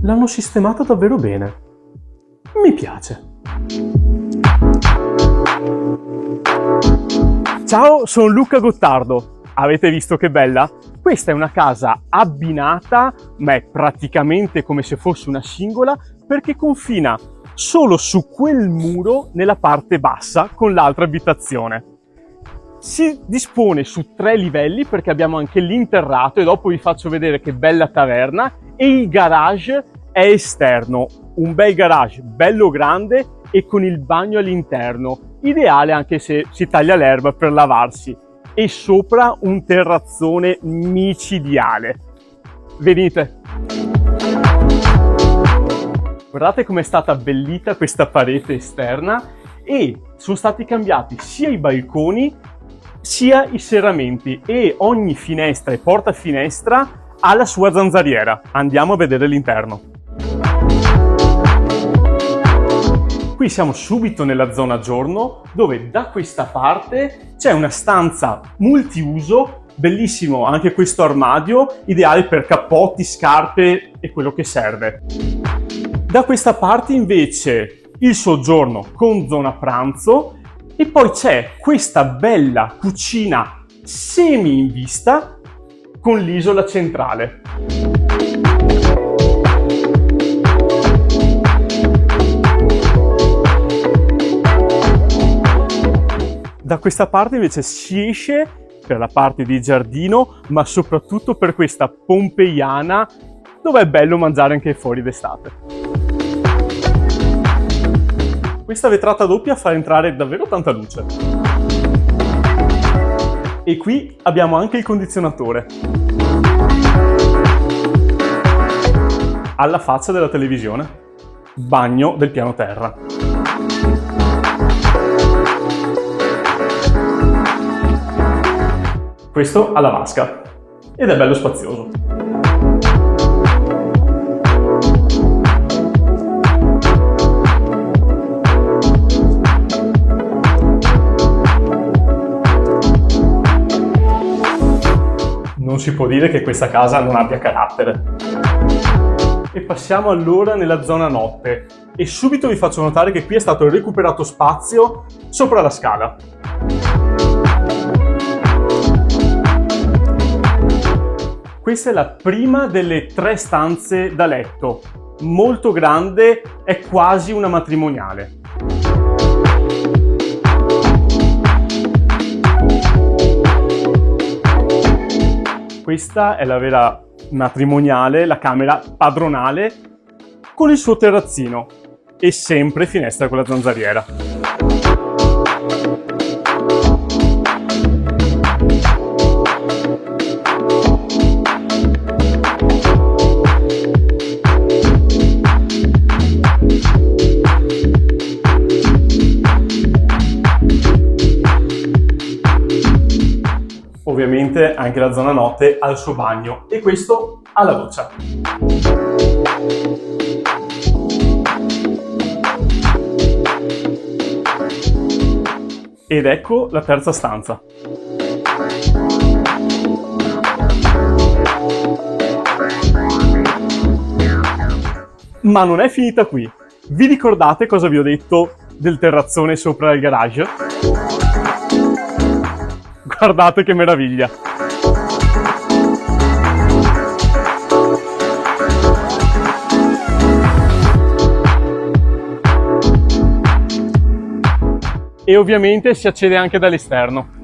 l'hanno sistemata davvero bene. Mi piace. Ciao, sono Luca Gottardo. Avete visto che bella? Questa è una casa abbinata, ma è praticamente come se fosse una singola, perché confina solo su quel muro nella parte bassa con l'altra abitazione. Si dispone su 3 livelli perché abbiamo anche l'interrato e dopo vi faccio vedere che bella taverna, e il garage è esterno, un bel garage bello grande e con il bagno all'interno, ideale anche se si taglia l'erba per lavarsi, e sopra un terrazzone micidiale. Venite! Guardate com'è stata abbellita questa parete esterna e sono stati cambiati sia i balconi sia i serramenti e ogni finestra e porta finestra ha la sua zanzariera. Andiamo a vedere l'interno. Qui siamo subito nella zona giorno, dove da questa parte c'è una stanza multiuso, bellissimo anche questo armadio, ideale per cappotti, scarpe e quello che serve. Da questa parte invece il soggiorno con zona pranzo e poi c'è questa bella cucina semi in vista con l'isola centrale. Da questa parte invece si esce per la parte di giardino, ma soprattutto per questa pompeiana dove è bello mangiare anche fuori d'estate. Questa vetrata doppia fa entrare davvero tanta luce. E qui abbiamo anche il condizionatore. Alla faccia della televisione. Bagno del piano terra. Questo ha la vasca ed è bello spazioso. Non si può dire che questa casa non abbia carattere. E passiamo allora nella zona notte e subito vi faccio notare che qui è stato recuperato spazio sopra la scala. Questa è la prima delle 3 stanze da letto, molto grande, è quasi una matrimoniale. Questa è la vera matrimoniale, la camera padronale con il suo terrazzino e sempre finestra con la zanzariera. Ovviamente anche la zona notte ha il suo bagno e questo ha la doccia. Ed ecco la terza stanza. Ma non è finita qui. Vi ricordate cosa vi ho detto del terrazzone sopra il garage? Guardate che meraviglia! E ovviamente si accede anche dall'esterno.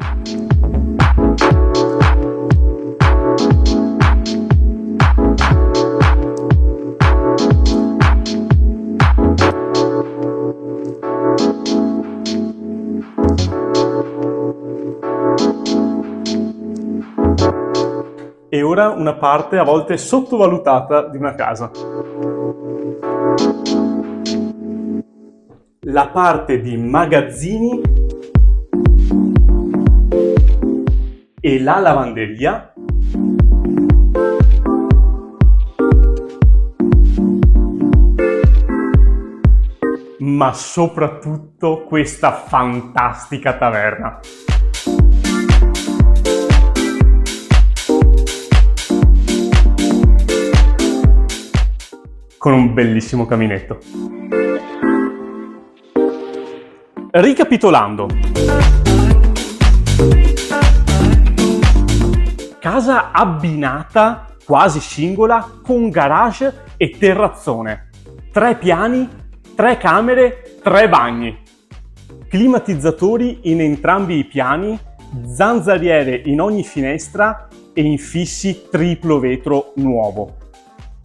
E ora una parte a volte sottovalutata di una casa. La parte di magazzini e la lavanderia. Ma soprattutto questa fantastica taverna. con un bellissimo caminetto. Ricapitolando. Casa abbinata, quasi singola, con garage e terrazzone. 3 piani, 3 camere, 3 bagni. Climatizzatori in entrambi i piani, zanzariere in ogni finestra e infissi triplo vetro nuovo.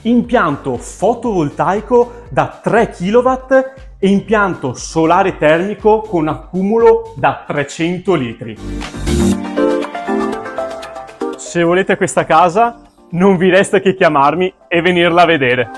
Impianto fotovoltaico da 3 kW e impianto solare termico con accumulo da 300 litri. Se volete questa casa, non vi resta che chiamarmi e venirla a vedere.